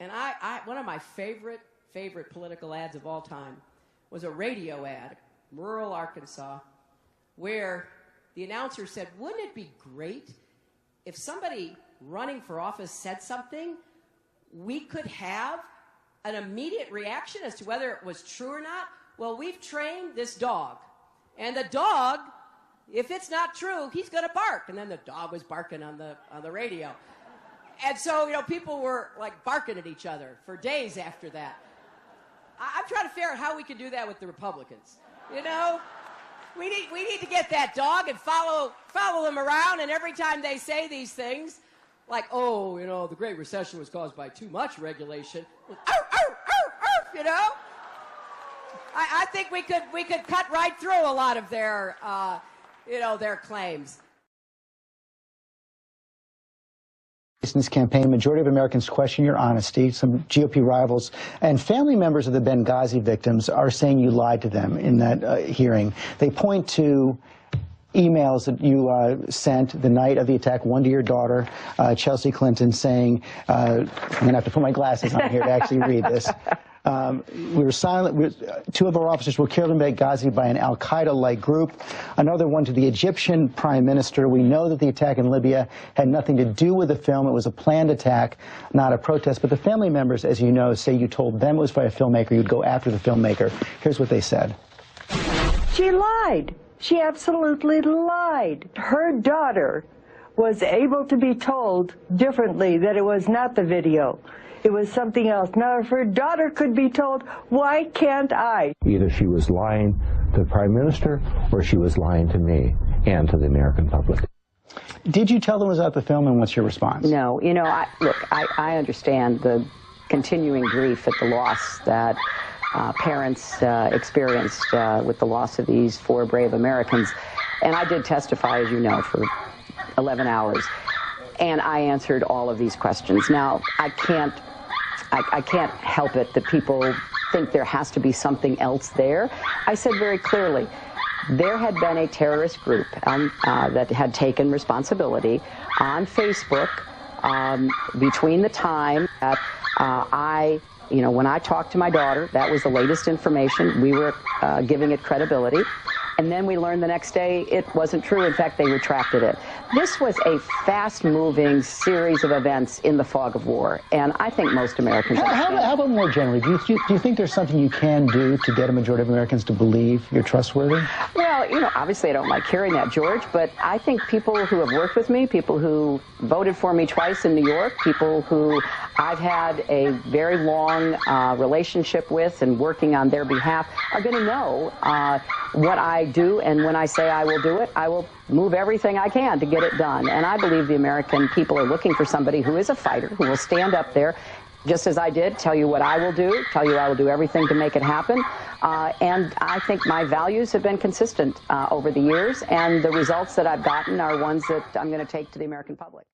And one of my favorite political ads of all time was a radio ad, rural Arkansas, where the announcer said, wouldn't it be great if somebody running for office said something, we could have an immediate reaction as to whether it was true or not? Well, we've trained this dog, and the dog, if it's not true, he's going to bark. And then the dog was barking on the radio. And so, people were like barking at each other for days after that. I'm trying to figure out how we can do that with the Republicans. We need to get that dog and follow them around, and every time they say these things, like, the Great Recession was caused by too much regulation, I think we could cut right through a lot of their their claims. In this campaign, a majority of Americans question your honesty. Some GOP rivals and family members of the Benghazi victims are saying you lied to them in that hearing. They point to emails that you sent the night of the attack, one to your daughter, Chelsea Clinton, saying, I'm going to have to put my glasses on here to actually read this. We were silent. Two of our officers were killed in Benghazi by an al-Qaeda-like group. Another one to the Egyptian prime minister. We know that the attack in Libya had nothing to do with the film. It was a planned attack, not a protest. But the family members, as you know, say you told them it was by a filmmaker. You'd go after the filmmaker. Here's what they said. She lied. She absolutely lied. Her daughter was able to be told differently that it was not the video. It was something else. Now, if her daughter could be told, why can't I? Either she was lying to the Prime Minister or she was lying to me and to the American public. Did you tell them it was out the film, and what's your response? No. I understand the continuing grief at the loss that parents experienced with the loss of these 4 brave Americans. And I did testify, as you know, for 11 hours. And I answered all of these questions. Now, I can't help it that people think there has to be something else there. I said very clearly, there had been a terrorist group that had taken responsibility on Facebook between the time that when I talked to my daughter, that was the latest information. We were giving it credibility. And then we learned the next day it wasn't true. In fact, they retracted it. This was a fast-moving series of events in the fog of war, and I think most Americans understand. How about more generally? Do you think there's something you can do to get a majority of Americans to believe you're trustworthy? Well, obviously I don't like hearing that, George, but I think people who have worked with me, people who voted for me twice in New York, people who I've had a very long relationship with and working on their behalf are going to know what I do, and when I say I will do it, I will move everything I can to get it done. And I believe the American people are looking for somebody who is a fighter, who will stand up there, just as I did, tell you what I will do, tell you I will do everything to make it happen. And I think my values have been consistent over the years, and the results that I've gotten are ones that I'm going to take to the American public.